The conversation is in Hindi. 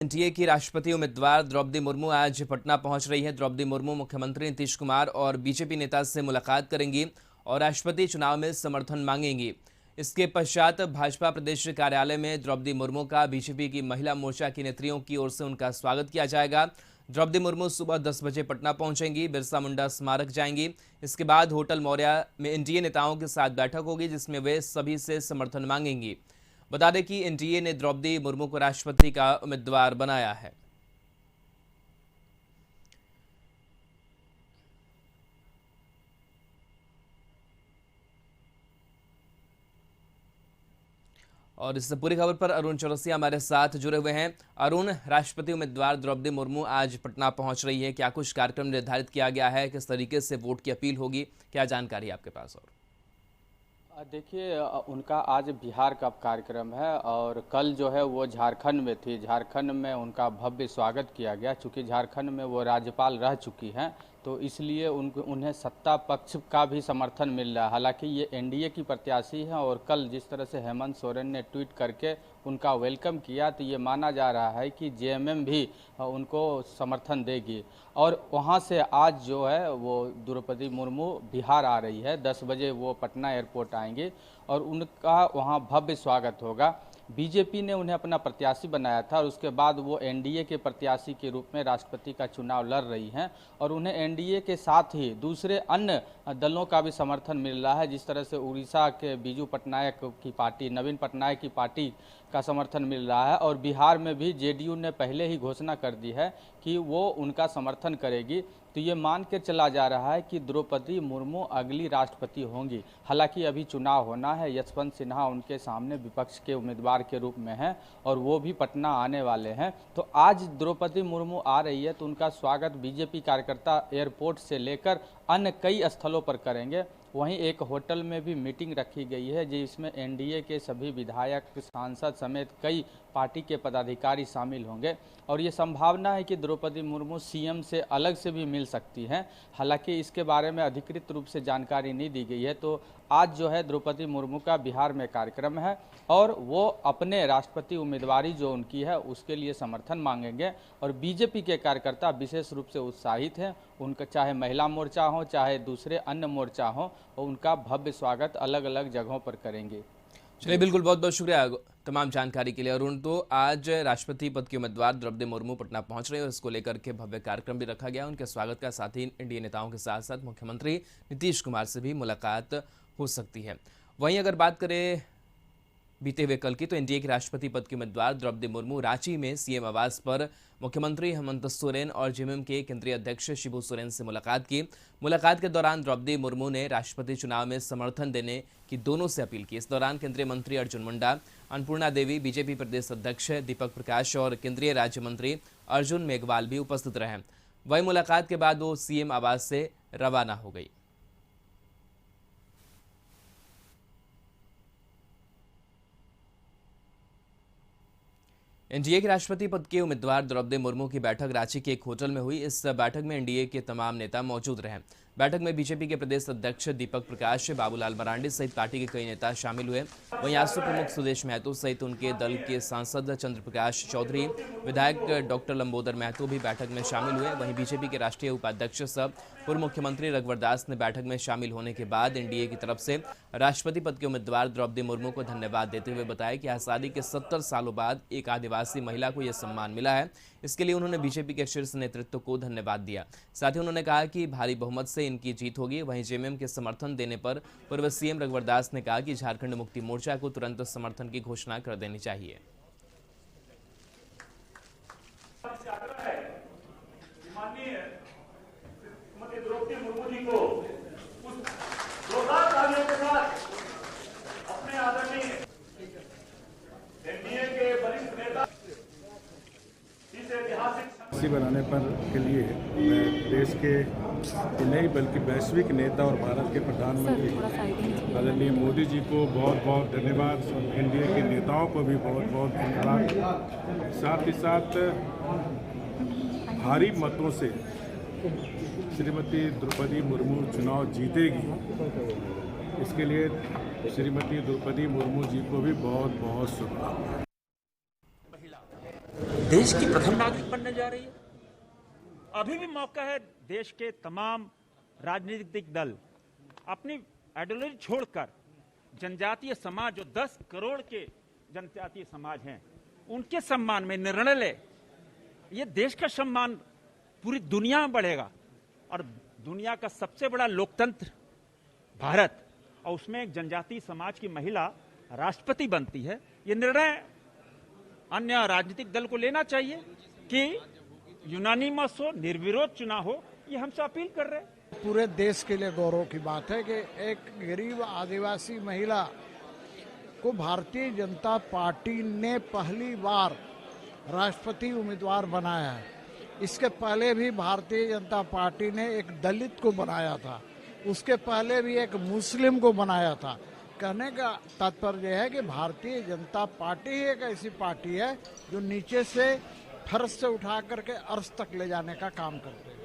एनडीए की राष्ट्रपति उम्मीदवार द्रौपदी मुर्मू आज पटना पहुंच रही है। द्रौपदी मुर्मू मुख्यमंत्री नीतीश कुमार और बीजेपी नेता से मुलाकात करेंगी और राष्ट्रपति चुनाव में समर्थन मांगेंगी। इसके पश्चात भाजपा प्रदेश कार्यालय में द्रौपदी मुर्मू का बीजेपी की महिला मोर्चा की नेत्रियों की ओर से उनका स्वागत किया जाएगा। द्रौपदी मुर्मू सुबह 10 बजे पटना पहुंचेंगी, बिरसा मुंडा स्मारक जाएंगी। इसके बाद होटल मौर्या में एनडीए नेताओं के साथ बैठक होगी, जिसमें वे सभी से समर्थन मांगेंगी। बता दें कि एनडीए ने द्रौपदी मुर्मू को राष्ट्रपति का उम्मीदवार बनाया है। और इस पूरी खबर पर अरुण चौरसिया हमारे साथ जुड़े हुए हैं। अरुण, राष्ट्रपति उम्मीदवार द्रौपदी मुर्मू आज पटना पहुंच रही है, क्या कुछ कार्यक्रम निर्धारित किया गया है? किस तरीके से वोट की अपील होगी? क्या जानकारी आपके पास? और देखिए, उनका आज बिहार का कार्यक्रम है और कल जो है वो झारखंड में थी। झारखंड में उनका भव्य स्वागत किया गया। चूँकि झारखंड में वो राज्यपाल रह चुकी हैं, तो इसलिए उन्हें सत्ता पक्ष का भी समर्थन मिल रहा है। हालांकि ये एनडीए की प्रत्याशी हैं और कल जिस तरह से हेमंत सोरेन ने ट्वीट करके उनका वेलकम किया, तो ये माना जा रहा है कि जेएमएम भी उनको समर्थन देगी। और वहाँ से आज जो है वो द्रौपदी मुर्मू बिहार आ रही है। 10 बजे वो पटना एयरपोर्ट आएंगे और उनका वहाँ भव्य स्वागत होगा। बीजेपी ने उन्हें अपना प्रत्याशी बनाया था और उसके बाद वो एनडीए के प्रत्याशी के रूप में राष्ट्रपति का चुनाव लड़ रही हैं और उन्हें एनडीए के साथ ही दूसरे अन्य दलों का भी समर्थन मिल रहा है। जिस तरह से उड़ीसा के बीजू पटनायक की पार्टी, नवीन पटनायक की पार्टी का समर्थन मिल रहा है और बिहार में भी जेडीयू ने पहले ही घोषणा कर दी है कि वो उनका समर्थन करेगी। तो ये मान के चला जा रहा है कि द्रौपदी मुर्मू अगली राष्ट्रपति होंगी। हालांकि अभी चुनाव होना है। यशवंत सिन्हा उनके सामने विपक्ष के उम्मीदवार के रूप में हैं और वो भी पटना आने वाले हैं। तो आज द्रौपदी मुर्मू आ रही है तो उनका स्वागत बीजेपी कार्यकर्ता एयरपोर्ट से लेकर अन्य कई स्थलों पर करेंगे। वहीं एक होटल में भी मीटिंग रखी गई है जिसमें एनडीए के सभी विधायक, सांसद समेत कई पार्टी के पदाधिकारी शामिल होंगे और ये संभावना है कि द्रौपदी मुर्मू सीएम से अलग से भी मिल सकती हैं। हालांकि इसके बारे में अधिकृत रूप से जानकारी नहीं दी गई है। तो आज जो है द्रौपदी मुर्मू का बिहार में कार्यक्रम है और वो अपने राष्ट्रपति उम्मीदवारी जो उनकी है उसके लिए समर्थन मांगेंगे और बीजेपी के कार्यकर्ता विशेष रूप से उत्साहित हैं। उनका चाहे महिला मोर्चा हो चाहे दूसरे अन्य मोर्चा हो, उनका भव्य स्वागत अलग अलग जगहों पर करेंगे। चलिए, बिल्कुल, बहुत बहुत शुक्रिया तमाम जानकारी के लिए अरुण। तो आज राष्ट्रपति पद की उम्मीदवार द्रौपदी मुर्मू पटना पहुंच रहे हैं और इसको लेकर के भव्य कार्यक्रम भी रखा गया। उनके स्वागत का साथ ही एनडीए नेताओं के साथ साथ मुख्यमंत्री नीतीश कुमार से भी मुलाकात हो सकती है। वहीं अगर बात करें बीते हुए कल की, तो एनडीए के राष्ट्रपति पद की उम्मीदवार द्रौपदी मुर्मू रांची में सीएम आवास पर मुख्यमंत्री हेमंत सोरेन और जेएमएम के केंद्रीय अध्यक्ष शिबू सोरेन से मुलाकात की। मुलाकात के दौरान द्रौपदी मुर्मू ने राष्ट्रपति चुनाव में समर्थन देने की दोनों से अपील की। इस दौरान केंद्रीय मंत्री अर्जुन मुंडा, अन्नपूर्णा देवी, बीजेपी प्रदेश अध्यक्ष दीपक प्रकाश और केंद्रीय राज्य मंत्री अर्जुन मेघवाल भी उपस्थित रहे। वहीं मुलाकात के बाद वो सीएम आवास से रवाना हो गई। एनडीए के राष्ट्रपति पद के उम्मीदवार द्रौपदी मुर्मू की बैठक रांची के एक होटल में हुई। इस बैठक में एनडीए के तमाम नेता मौजूद रहे। बैठक में बीजेपी के प्रदेश अध्यक्ष दीपक प्रकाश, बाबूलाल मरांडी सहित पार्टी के कई नेता शामिल हुए। वहीं आजसू प्रमुख सुदेश महतो सहित उनके दल के सांसद चंद्र प्रकाश चौधरी, विधायक डॉक्टर लंबोदर महतो भी बैठक में शामिल हुए। वहीं बीजेपी के राष्ट्रीय उपाध्यक्ष सह पूर्व मुख्यमंत्री रघुवर दास ने बैठक में शामिल होने के बाद एनडीए की तरफ से राष्ट्रपति पद के उम्मीदवार द्रौपदी मुर्मू को धन्यवाद देते हुए बताया कि आजादी के 70 सालों बाद एक आदिवासी महिला को यह सम्मान मिला है। इसके लिए उन्होंने बीजेपी के शीर्ष नेतृत्व को धन्यवाद दिया। साथ ही उन्होंने कहा कि भारी बहुमत से इनकी जीत होगी। वहीं जेएमएम के समर्थन देने पर पूर्व सीएम रघुवर दास ने कहा कि झारखंड मुक्ति मोर्चा को तुरंत समर्थन की घोषणा कर देनी चाहिए। बनाने पर के लिए मैं देश के नहीं बल्कि वैश्विक नेता और भारत के प्रधानमंत्री आदरणीय मोदी जी को बहुत बहुत धन्यवाद, एनडीए के नेताओं को भी बहुत बहुत धन्यवाद। साथ ही साथ भारी मतों से श्रीमती द्रौपदी मुर्मू चुनाव जीतेगी, इसके लिए श्रीमती द्रौपदी मुर्मू जी को भी बहुत बहुत शुभकामनाएं। देश की प्रथम नागरिक बनने जा रही है। अभी भी मौका है देश के तमाम राजनीतिक दल अपनी आइडियोलॉजी छोड़कर जनजातीय समाज, जो 10 करोड़ के जनजातीय समाज हैं, उनके सम्मान में निर्णय ले। ये देश का सम्मान पूरी दुनिया में बढ़ेगा और दुनिया का सबसे बड़ा लोकतंत्र भारत, और उसमें एक जनजातीय समाज की महिला राष्ट्रपति बनती है। ये निर्णय अन्य राजनीतिक दल को लेना चाहिए कि यूनानिमस हो, निर्विरोध चुनाव हो। ये हमसे अपील कर रहे हैं। पूरे देश के लिए गौरव की बात है कि एक गरीब आदिवासी महिला को भारतीय जनता पार्टी ने पहली बार राष्ट्रपति उम्मीदवार बनाया है। इसके पहले भी भारतीय जनता पार्टी ने एक दलित को बनाया था, उसके पहले भी एक मुस्लिम को बनाया था। कहने का तात्पर्य है कि भारतीय जनता पार्टी ही एक ऐसी पार्टी है जो नीचे से फर्श से उठा करके अर्श तक ले जाने का काम करते हैं।